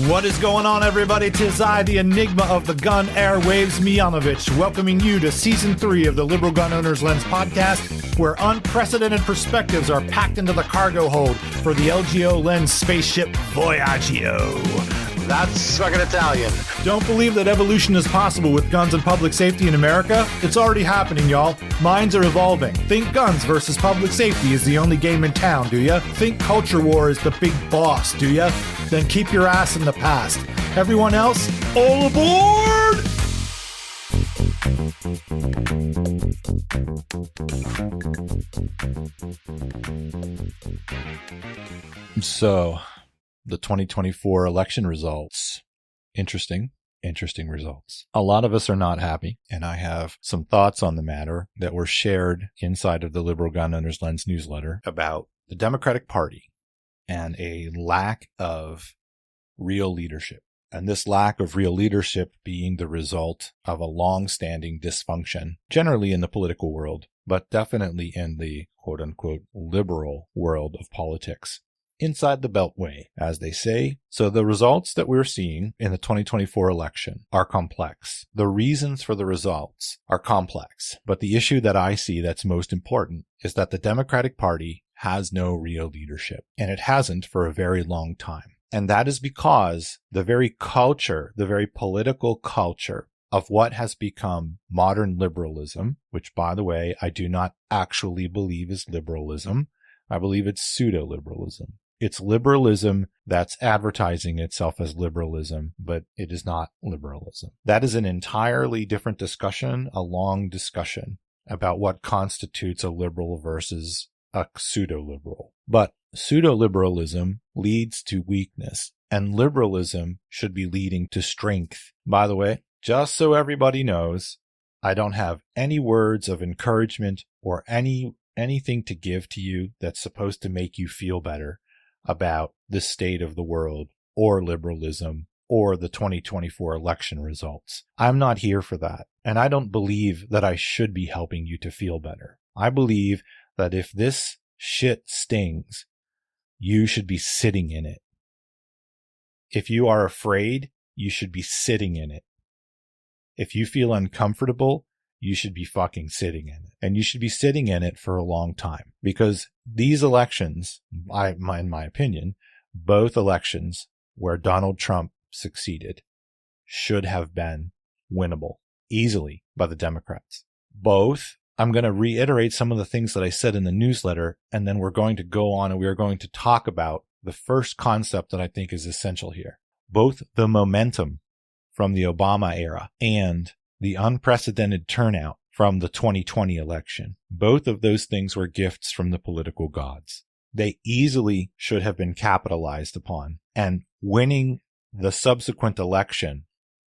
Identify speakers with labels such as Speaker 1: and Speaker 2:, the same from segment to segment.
Speaker 1: What is going on, everybody? 'Tis I, the enigma of the gun airwaves, Miyanovich, welcoming you to Season 3 of the Liberal Gun Owners Lens podcast, where unprecedented perspectives are packed into the cargo hold for the LGO Lens spaceship Voyagio.
Speaker 2: That's fucking Italian.
Speaker 1: Don't believe that evolution is possible with guns and public safety in America? It's already happening, y'all. Minds are evolving. Think guns versus public safety is the only game in town, do ya? Think culture war is the big boss, do ya? Then keep your ass in the past. Everyone else, all aboard! So, the 2024 election results. Interesting results. A lot of us are not happy, and I have some thoughts on the matter that were shared inside of the Liberal Gun Owners Lens newsletter about the Democratic Party and a lack of real leadership. And this lack of real leadership being the result of a long-standing dysfunction, generally in the political world, but definitely in the quote-unquote liberal world of politics. Inside the Beltway, as they say. So the results that we're seeing in the 2024 election are complex. The reasons for the results are complex. But the issue that I see that's most important is that the Democratic Party has no real leadership. And it hasn't for a very long time. And that is because the very culture, the very political culture of what has become modern liberalism, which, by the way, I do not actually believe is liberalism. I believe it's pseudo-liberalism. It's liberalism that's advertising itself as liberalism, but it is not liberalism. That is an entirely different discussion, a long discussion about what constitutes a liberal versus a pseudo-liberal. But pseudo-liberalism leads to weakness, and liberalism should be leading to strength. By the way, just so everybody knows, I don't have any words of encouragement or anything to give to you that's supposed to make you feel better about the state of the world or liberalism or the 2024 election results. I'm not here for that. And I don't believe that I should be helping you to feel better. I believe that if this shit stings, you should be sitting in it. If you are afraid, you should be sitting in it. If you feel uncomfortable, you should be fucking sitting in it. And you should be sitting in it for a long time. Because these elections, in my opinion, both elections where Donald Trump succeeded should have been winnable easily by the Democrats. Both, I'm going to reiterate some of the things that I said in the newsletter, and then we're going to go on and we are going to talk about the first concept that I think is essential here. Both the momentum from the Obama era and the unprecedented turnout from the 2020 election. Both of those things were gifts from the political gods. They easily should have been capitalized upon, and winning the subsequent election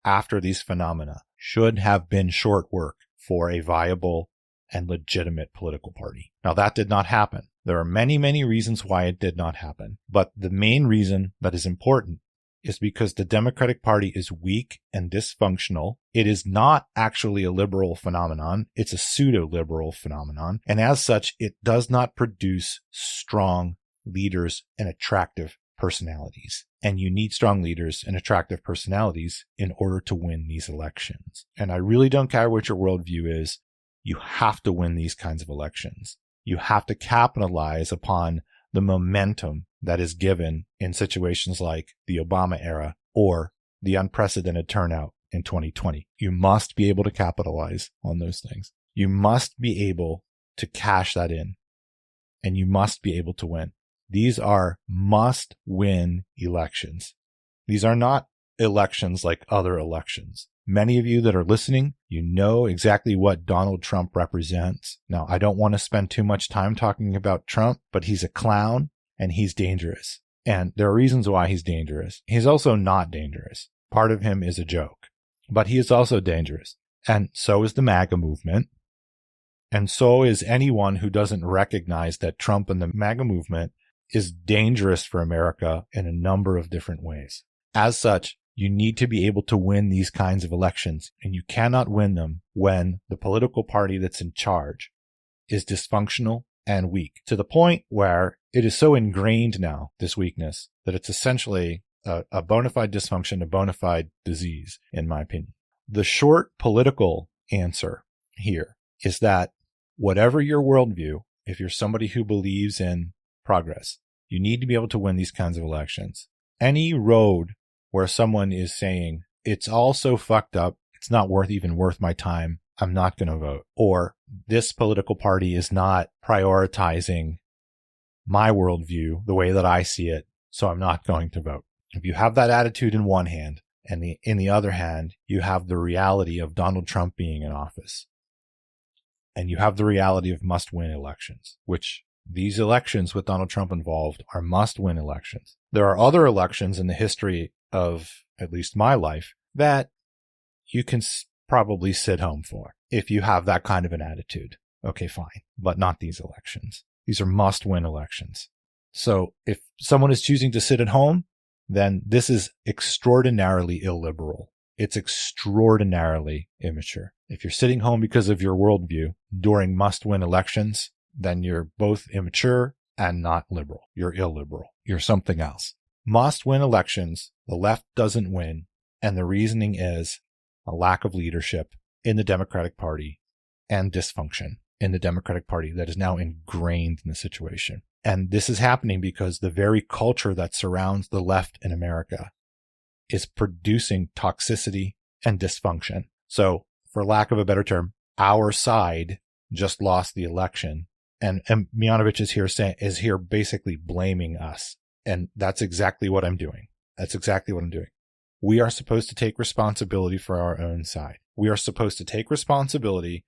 Speaker 1: after these phenomena should have been short work for a viable and legitimate political party. Now, that did not happen. There are many, many reasons why it did not happen, but the main reason that is important is because the Democratic Party is weak and dysfunctional. It is not actually a liberal phenomenon. It's a pseudo-liberal phenomenon. And as such, it does not produce strong leaders and attractive personalities. And you need strong leaders and attractive personalities in order to win these elections. And I really don't care what your worldview is. You have to win these kinds of elections. You have to capitalize upon the momentum that is given in situations like the Obama era or the unprecedented turnout in 2020. You must be able to capitalize on those things. You must be able to cash that in, and you must be able to win. These are must-win elections. These are not elections like other elections. Many of you that are listening, you know exactly what Donald Trump represents. Now, I don't want to spend too much time talking about Trump, but he's a clown and he's dangerous. And there are reasons why he's dangerous. He's also not dangerous. Part of him is a joke, but he is also dangerous. And so is the MAGA movement. And so is anyone who doesn't recognize that Trump and the MAGA movement is dangerous for America in a number of different ways. As such, you need to be able to win these kinds of elections, and you cannot win them when the political party that's in charge is dysfunctional and weak, to the point where it is so ingrained now, this weakness, that it's essentially a bona fide dysfunction, a bona fide disease, in my opinion. The short political answer here is that whatever your worldview, if you're somebody who believes in progress, you need to be able to win these kinds of elections. Any road where someone is saying, it's all so fucked up, it's not worth my time, I'm not going to vote. Or this political party is not prioritizing my worldview the way that I see it, so I'm not going to vote. If you have that attitude in one hand, and in the other hand, you have the reality of Donald Trump being in office, and you have the reality of must-win elections, which these elections with Donald Trump involved are must-win elections. There are other elections in the history of at least my life that you can probably sit home for if you have that kind of an attitude. Okay, fine, but not these elections. These are must-win elections. So if someone is choosing to sit at home, then this is extraordinarily illiberal. It's extraordinarily immature. If you're sitting home because of your worldview during must-win elections, then you're both immature and not liberal. You're illiberal. You're something else. Must-win elections, the left doesn't win, and the reasoning is a lack of leadership in the Democratic Party and dysfunction in the Democratic Party that is now ingrained in the situation. And this is happening because the very culture that surrounds the left in America is producing toxicity and dysfunction. So, for lack of a better term, our side just lost the election, and Miyanovich is here basically blaming us. And that's exactly what I'm doing. We are supposed to take responsibility for our own side. We are supposed to take responsibility,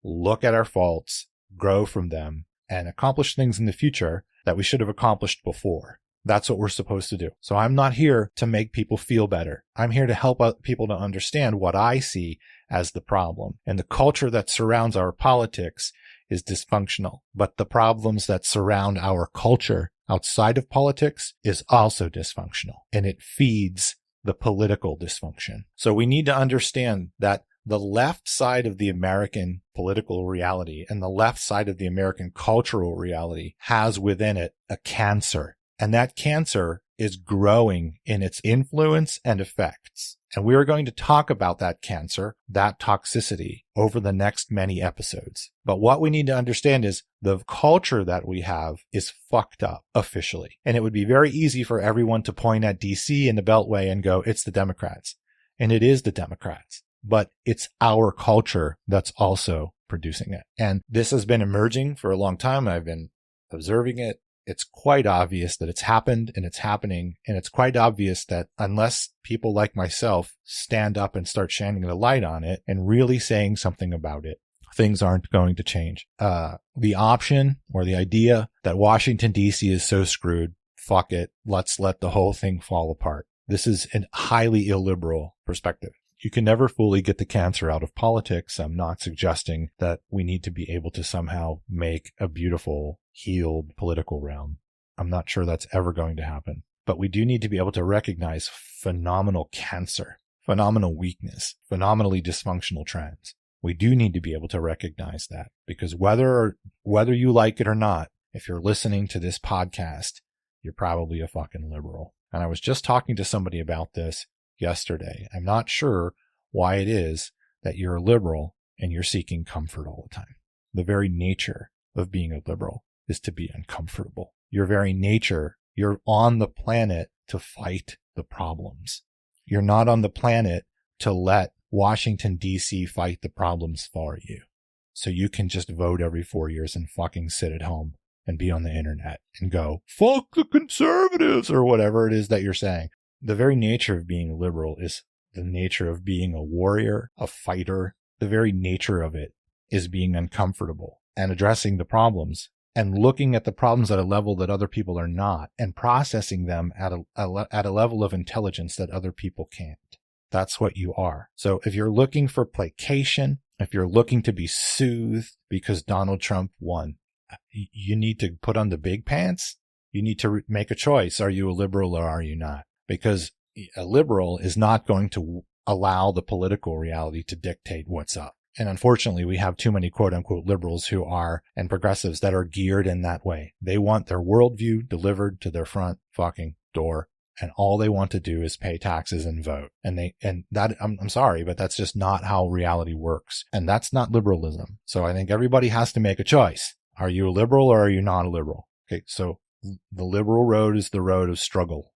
Speaker 1: look at our faults, grow from them, and accomplish things in the future that we should have accomplished before. That's what we're supposed to do. So I'm not here to make people feel better. I'm here to help people to understand what I see as the problem. And the culture that surrounds our politics is dysfunctional. But the problems that surround our culture outside of politics is also dysfunctional. And it feeds the political dysfunction. So we need to understand that the left side of the American political reality and the left side of the American cultural reality has within it a cancer. And that cancer is growing in its influence and effects. And we are going to talk about that cancer, that toxicity, over the next many episodes. But what we need to understand is the culture that we have is fucked up officially. And it would be very easy for everyone to point at DC and the Beltway and go, it's the Democrats. And it is the Democrats. But it's our culture that's also producing it. And this has been emerging for a long time. I've been observing it. It's quite obvious that it's happened and it's happening. And it's quite obvious that unless people like myself stand up and start shining the light on it and really saying something about it, things aren't going to change. The option or the idea that Washington, D.C. is so screwed, fuck it, let's let the whole thing fall apart. This is a highly illiberal perspective. You can never fully get the cancer out of politics. I'm not suggesting that we need to be able to somehow make a beautiful, healed political realm. I'm not sure that's ever going to happen. But we do need to be able to recognize phenomenal cancer, phenomenal weakness, phenomenally dysfunctional trends. We do need to be able to recognize that, because whether you like it or not, if you're listening to this podcast, you're probably a fucking liberal. And I was just talking to somebody about this yesterday. I'm not sure why it is that you're a liberal and you're seeking comfort all the time. The very nature of being a liberal is to be uncomfortable. Your very nature, you're on the planet to fight the problems. You're not on the planet to let Washington, D.C. fight the problems for you. So you can just vote every 4 years and fucking sit at home and be on the internet and go, fuck the conservatives, or whatever it is that you're saying. The very nature of being liberal is the nature of being a warrior, a fighter. The very nature of it is being uncomfortable and addressing the problems and looking at the problems at a level that other people are not, and processing them at a level of intelligence that other people can't. That's what you are. So if you're looking for placation, if you're looking to be soothed because Donald Trump won, you need to put on the big pants. You need to make a choice. Are you a liberal or are you not? Because a liberal is not going to allow the political reality to dictate what's up. And unfortunately, we have too many quote unquote liberals and progressives that are geared in that way. They want their worldview delivered to their front fucking door. And all they want to do is pay taxes and vote. I'm sorry, but that's just not how reality works. And that's not liberalism. So I think everybody has to make a choice. Are you a liberal or are you not a liberal? Okay. So the liberal road is the road of struggle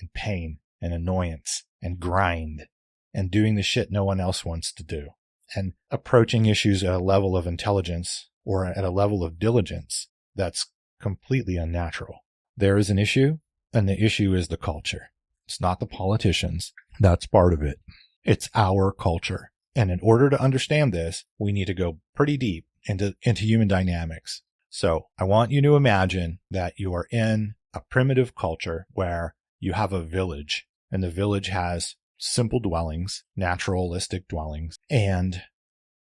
Speaker 1: and pain and annoyance and grind and doing the shit no one else wants to do and approaching issues at a level of intelligence or at a level of diligence that's completely unnatural. There is an issue. And the issue is the culture. It's not the politicians. That's part of it. It's our culture. And in order to understand this, we need to go pretty deep into human dynamics. So I want you to imagine that you are in a primitive culture where you have a village, and the village has simple dwellings, naturalistic dwellings, and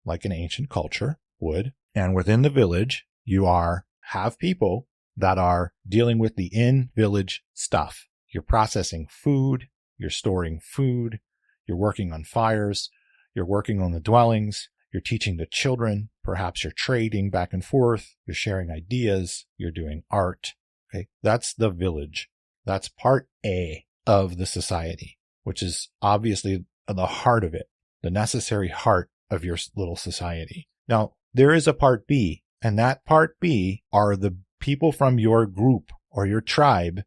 Speaker 1: like an ancient culture would. And within the village, you have people that are dealing with the in-village stuff. You're processing food, you're storing food, you're working on fires, you're working on the dwellings, you're teaching the children, perhaps you're trading back and forth, you're sharing ideas, you're doing art. Okay, that's the village. That's part A of the society, which is obviously the heart of it, the necessary heart of your little society. Now, there is a part B, and that part B are the people from your group or your tribe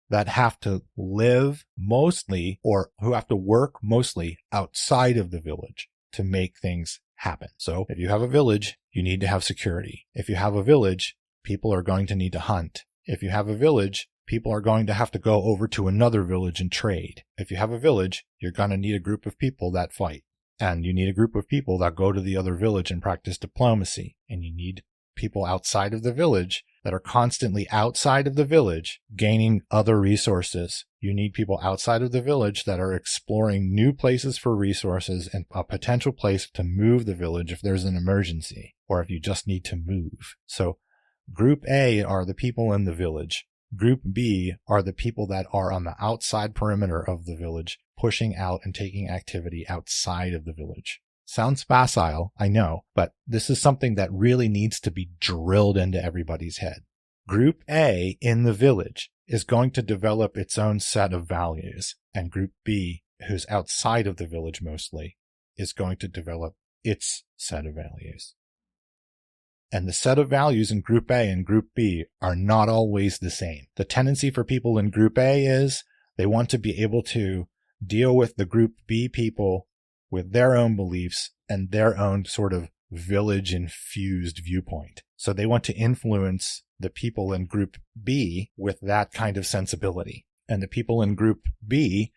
Speaker 1: that have to live mostly or who have to work mostly outside of the village to make things happen. So if you have a village, you need to have security. If you have a village, people are going to need to hunt. If you have a village, people are going to have to go over to another village and trade. If you have a village, you're going to need a group of people that fight. And you need a group of people that go to the other village and practice diplomacy. And you need people outside of the village that are constantly outside of the village gaining other resources. You need people outside of the village that are exploring new places for resources and a potential place to move the village if there's an emergency or if you just need to move. So Group A are the people in the village. Group B are the people that are on the outside perimeter of the village, pushing out and taking activity outside of the village. Sounds facile, I know, but this is something that really needs to be drilled into everybody's head. Group A in the village is going to develop its own set of values, and Group B, who's outside of the village mostly, is going to develop its set of values. And the set of values in Group A and Group B are not always the same. The tendency for people in Group A is they want to be able to deal with the Group B people with their own beliefs and their own sort of village-infused viewpoint. So they want to influence the people in Group B with that kind of sensibility. And the people in Group B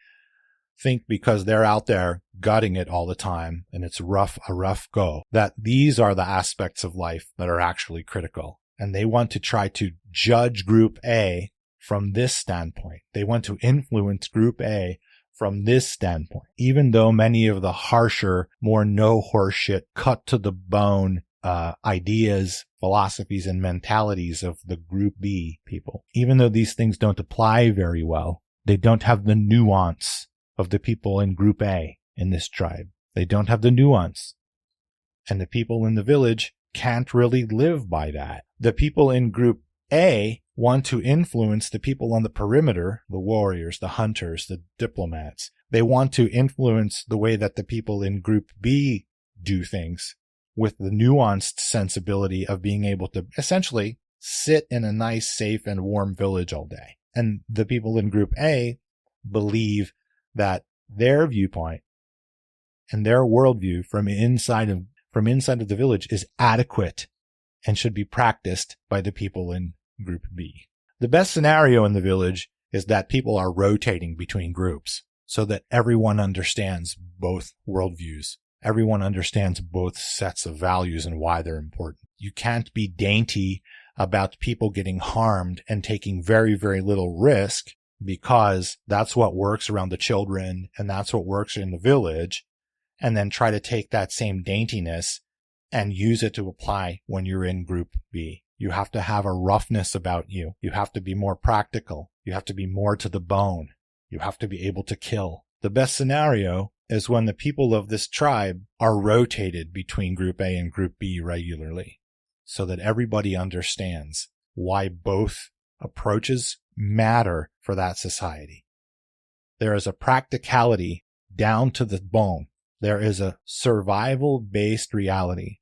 Speaker 1: think because they're out there gutting it all the time and it's a rough go, that these are the aspects of life that are actually critical. And they want to try to judge Group A from this standpoint. They want to influence Group A from this standpoint, even though many of the harsher, more no horseshit, cut to the bone ideas, philosophies, and mentalities of the Group B people, even though these things don't apply very well, they don't have the nuance of the people in Group A in this tribe. They don't have the nuance. And the people in the village can't really live by that. The people in Group A want to influence the people on the perimeter, the warriors, the hunters, the diplomats. They want to influence the way that the people in Group B do things with the nuanced sensibility of being able to essentially sit in a nice, safe, and warm village all day. And the people in Group A believe that their viewpoint and their worldview from inside of the village is adequate and should be practiced by the people in Group B. The best scenario in the village is that people are rotating between groups so that everyone understands both worldviews. Everyone understands both sets of values and why they're important. You can't be dainty about people getting harmed and taking very, very little risk because that's what works around the children and that's what works in the village, and then try to take that same daintiness and use it to apply when you're in Group B. You have to have a roughness about you. You have to be more practical. You have to be more to the bone. You have to be able to kill. The best scenario is when the people of this tribe are rotated between Group A and Group B regularly so that everybody understands why both approaches matter for that society. There is a practicality down to the bone. There is a survival-based reality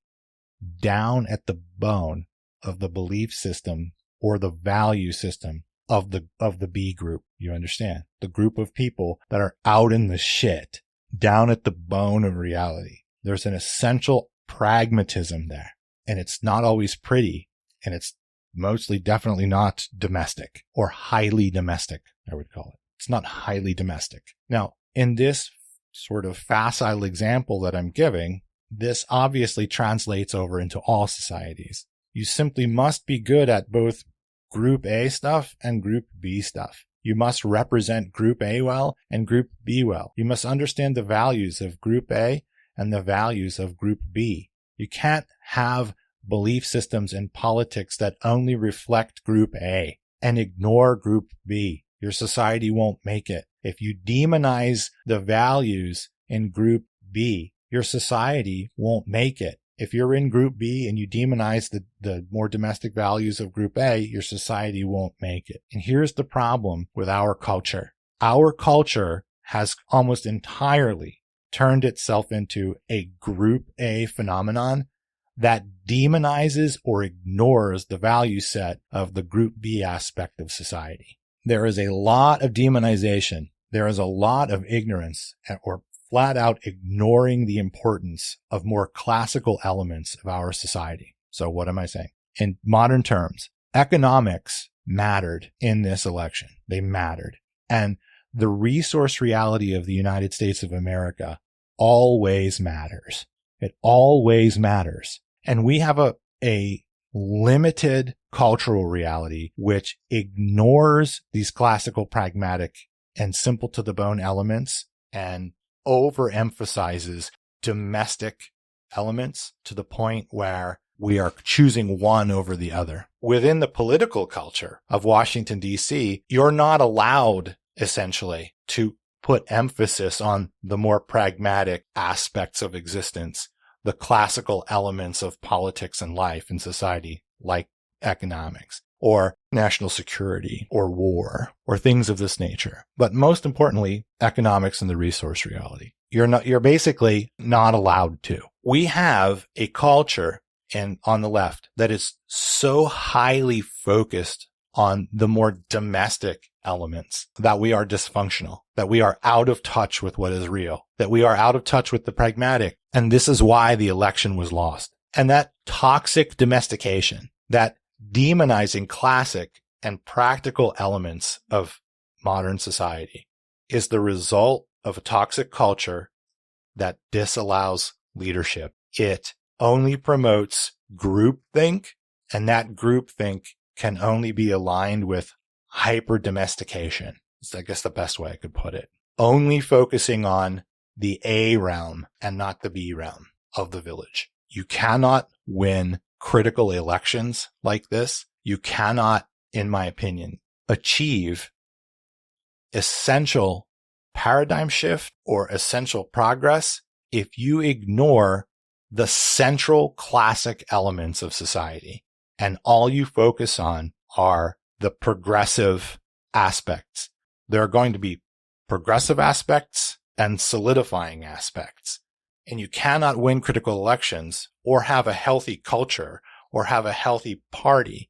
Speaker 1: down at the bone of the belief system or the value system of the B group. You understand? The group of people that are out in the shit, down at the bone of reality. There's an essential pragmatism there, and it's not always pretty, and it's mostly definitely not domestic or highly domestic, I would call it. It's not highly domestic. Now, in this sort of facile example that I'm giving, this obviously translates over into all societies. You simply must be good at both Group A stuff and Group B stuff. You must represent Group A well and Group B well. You must understand the values of Group A and the values of Group B. You can't have belief systems in politics that only reflect Group A and ignore Group B. Your society won't make it. If you demonize the values in Group B, your society won't make it. If you're in Group B and you demonize the more domestic values of Group A, your society won't make it. And here's the problem with our culture. Our culture has almost entirely turned itself into a Group A phenomenon that demonizes or ignores the value set of the Group B aspect of society. There is a lot of demonization. There is a lot of ignorance or flat out ignoring the importance of more classical elements of our society. So what am I saying? In modern terms, economics mattered in this election. They mattered. And the resource reality of the United States of America always matters. It always matters. And we have a limited cultural reality which ignores these classical pragmatic and simple to the bone elements and overemphasizes domestic elements to the point where we are choosing one over the other. Within the political culture of Washington, D.C., you're not allowed, essentially, to put emphasis on the more pragmatic aspects of existence, the classical elements of politics and life and society, like economics, or national security, or war, or things of this nature. But most importantly, economics and the resource reality. You're basically not allowed to. We have a culture on the left that is so highly focused on the more domestic elements that we are dysfunctional, that we are out of touch with what is real, that we are out of touch with the pragmatic. And this is why the election was lost. And that toxic domestication, that demonizing classic and practical elements of modern society is the result of a toxic culture that disallows leadership. It only promotes groupthink, and that groupthink can only be aligned with hyper-domestication. It's, I guess, the best way I could put it. Only focusing on the A realm and not the B realm of the village. You cannot win critical elections like this. You cannot, in my opinion, achieve essential paradigm shift or essential progress if you ignore the central classic elements of society and all you focus on are the progressive aspects. There are going to be progressive aspects and solidifying aspects. And you cannot win critical elections or have a healthy culture or have a healthy party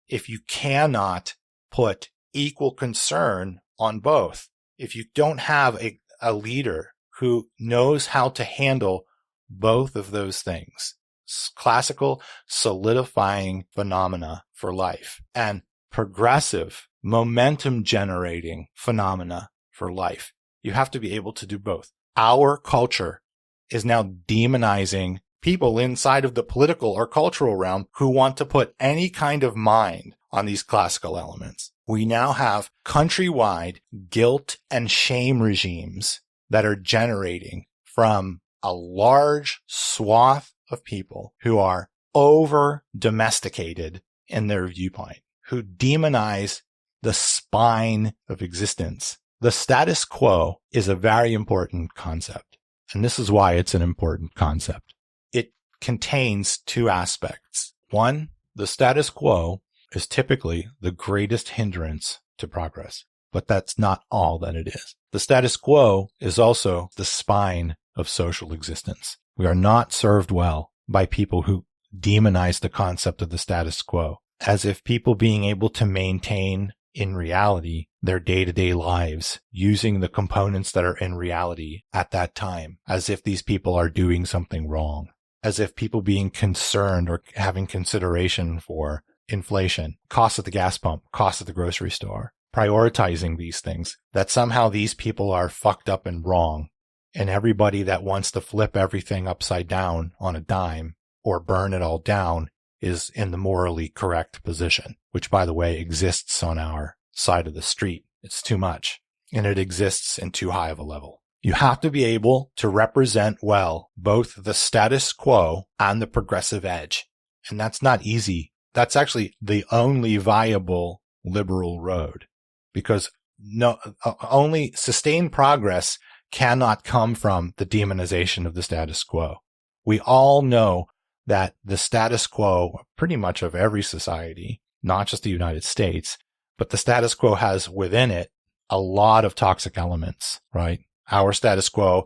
Speaker 1: if you cannot put equal concern on both. If you don't have a leader who knows how to handle both of those things, classical solidifying phenomena for life and progressive momentum generating phenomena for life. You have to be able to do both. Our culture is now demonizing people inside of the political or cultural realm who want to put any kind of mind on these classical elements. We now have countrywide guilt and shame regimes that are generating from a large swath of people who are over domesticated in their viewpoint, who demonize the spine of existence The status quo is a very important concept. And this is why it's an important concept. It contains two aspects. One, the status quo is typically the greatest hindrance to progress, but that's not all that it is. The status quo is also the spine of social existence. We are not served well by people who demonize the concept of the status quo, as if people being able to maintain in reality their day-to-day lives using the components that are in reality at that time, as if these people are doing something wrong, as if people being concerned or having consideration for inflation, cost at the gas pump, cost at the grocery store, prioritizing these things, that somehow these people are fucked up and wrong. And everybody that wants to flip everything upside down on a dime or burn it all down is in the morally correct position, which, by the way, exists on our side of the street. It's too much, and it exists in too high of a level. You have to be able to represent well both the status quo and the progressive edge. And that's not easy. That's actually the only viable liberal road, because only sustained progress cannot come from the demonization of the status quo. We all know that the status quo, pretty much of every society, not just the United States, but the status quo has within it a lot of toxic elements, right? Our status quo,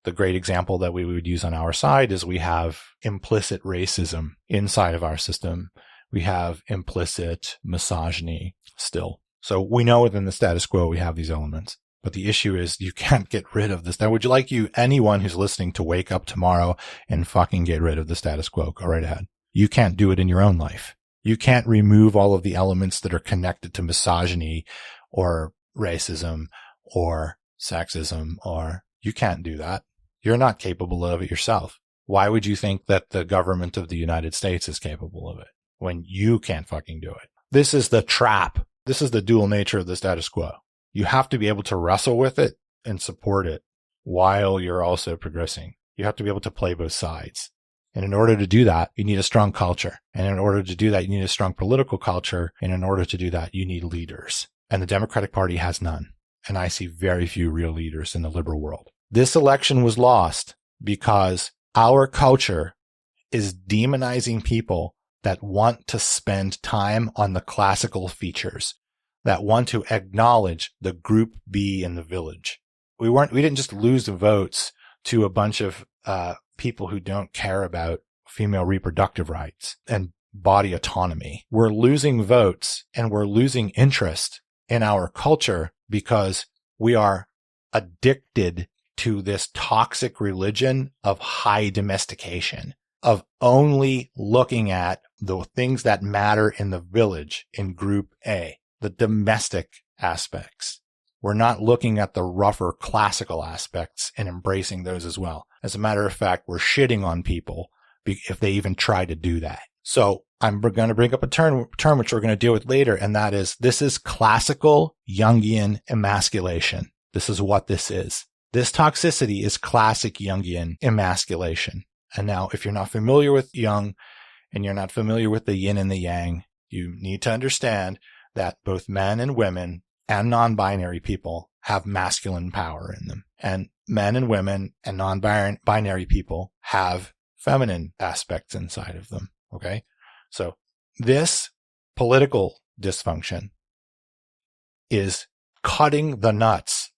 Speaker 1: the great example that we would use on our side is we have implicit racism inside of our system. We have implicit misogyny still. So we know within the status quo we have these elements. But the issue is you can't get rid of this. Now, would you like anyone who's listening to wake up tomorrow and fucking get rid of the status quo? Go right ahead. You can't do it in your own life. You can't remove all of the elements that are connected to misogyny or racism or sexism, or you can't do that. You're not capable of it yourself. Why would you think that the government of the United States is capable of it when you can't fucking do it? This is the trap. This is the dual nature of the status quo. You have to be able to wrestle with it and support it while you're also progressing. You have to be able to play both sides. And in order to do that, you need a strong culture. And in order to do that, you need a strong political culture. And in order to do that, you need leaders. And the Democratic Party has none. And I see very few real leaders in the liberal world. This election was lost because our culture is demonizing people that want to spend time on the classical features, that want to acknowledge the group B in the village. We didn't just lose the votes to a bunch of people who don't care about female reproductive rights and body autonomy. We're losing votes and we're losing interest in our culture because we are addicted to this toxic religion of high domestication, of only looking at the things that matter in the village in group A, the domestic aspects. We're not looking at the rougher classical aspects and embracing those as well. As a matter of fact, we're shitting on people if they even try to do that. So I'm going to bring up a term which we're going to deal with later, and that is, this is classical Jungian emasculation. This is what this is. This toxicity is classic Jungian emasculation. And now, if you're not familiar with Jung and you're not familiar with the yin and the yang, you need to understand that both men and women and non-binary people have masculine power in them. And men and women and non-binary people have feminine aspects inside of them. Okay? So this political dysfunction is cutting the nuts,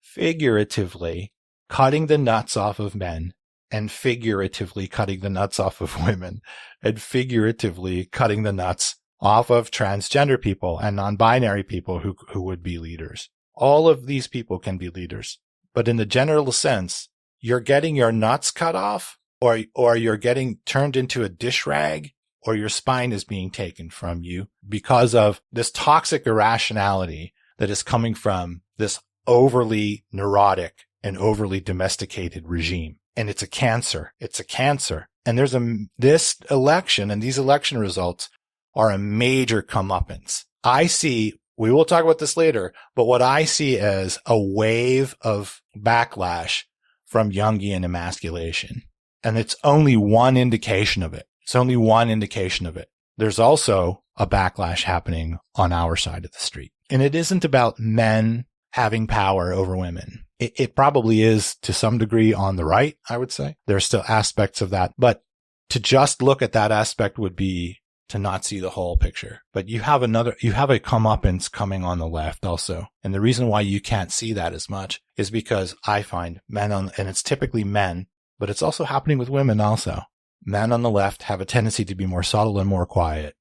Speaker 1: figuratively cutting the nuts off of men, and figuratively cutting the nuts off of women, and figuratively cutting the nuts off of transgender people and non-binary people who would be leaders. All of these people can be leaders. But in the general sense, you're getting your nuts cut off, or you're getting turned into a dish rag, or your spine is being taken from you because of this toxic irrationality that is coming from this overly neurotic and overly domesticated regime. And it's a cancer. It's a cancer. And this election and these election results are a major comeuppance. We will talk about this later, but what I see as a wave of backlash from Jungian emasculation. And it's only one indication of it. It's only one indication of it. There's also a backlash happening on our side of the street. And it isn't about men having power over women. It probably is to some degree on the right, I would say. There's still aspects of that, but to just look at that aspect would be to not see the whole picture. But you have a comeuppance coming on the left also. And the reason why you can't see that as much is because I find and it's typically men, but it's also happening with women also. Men on the left have a tendency to be more subtle and more quiet.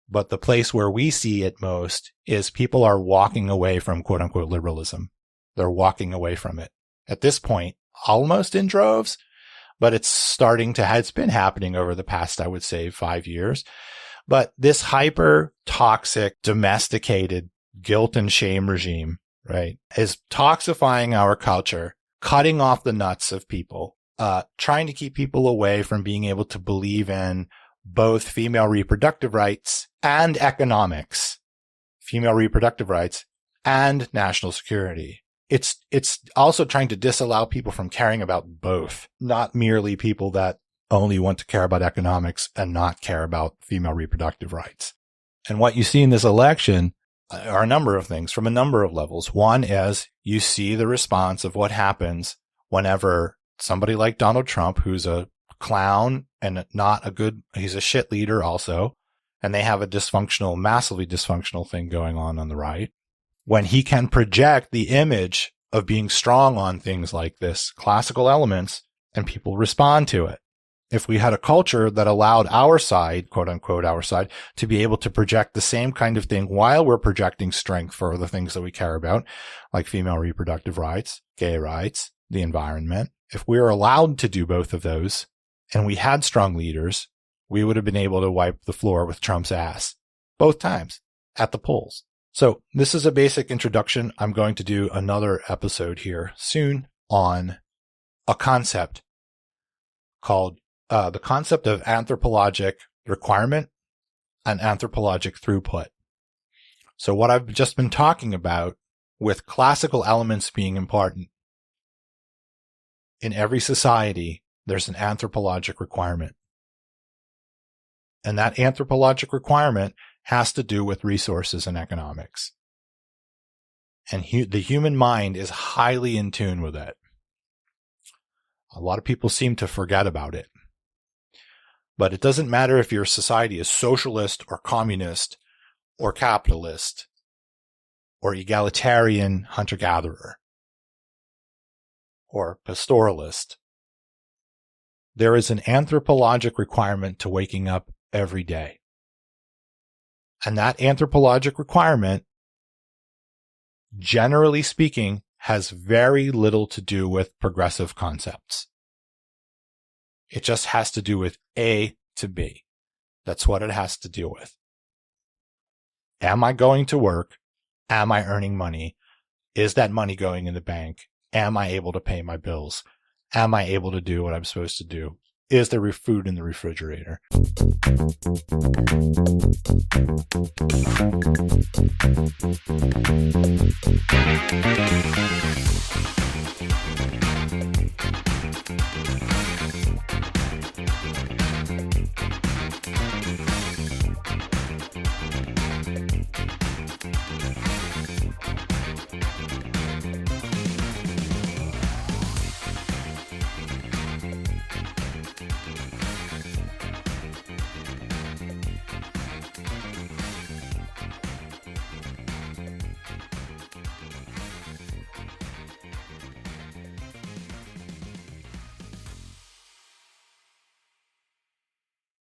Speaker 1: But the place where we see it most is people are walking away from quote unquote liberalism. They're walking away from it. At this point, almost in droves, but it's been happening over the past, I would say, 5 years. But this hyper toxic, domesticated guilt and shame regime, right, is toxifying our culture, cutting off the nuts of people, trying to keep people away from being able to believe in both female reproductive rights and economics, female reproductive rights and national security. It's also trying to disallow people from caring about both, not merely people that only want to care about economics and not care about female reproductive rights. And what you see in this election are a number of things from a number of levels. One is you see the response of what happens whenever somebody like Donald Trump, who's a clown and he's a shit leader also, and they have a massively dysfunctional thing going on the right. When he can project the image of being strong on things like this, classical elements, and people respond to it. If we had a culture that allowed our side, quote unquote, our side, to be able to project the same kind of thing while we're projecting strength for the things that we care about, like female reproductive rights, gay rights, the environment, if we were allowed to do both of those and we had strong leaders, we would have been able to wipe the floor with Trump's ass both times at the polls. So this is a basic introduction. I'm going to do another episode here soon on a concept called the concept of anthropologic requirement and anthropologic throughput. So what I've just been talking about with classical elements being important, in every society, there's an anthropologic requirement. And that anthropologic requirement has to do with resources and economics. And the human mind is highly in tune with it. A lot of people seem to forget about it. But it doesn't matter if your society is socialist or communist or capitalist or egalitarian hunter-gatherer or pastoralist. There is an anthropologic requirement to waking up every day. And that anthropologic requirement, generally speaking, has very little to do with progressive concepts. It just has to do with A to B. That's what it has to deal with. Am I going to work? Am I earning money? Is that money going in the bank? Am I able to pay my bills? Am I able to do what I'm supposed to do? Is there food in the refrigerator?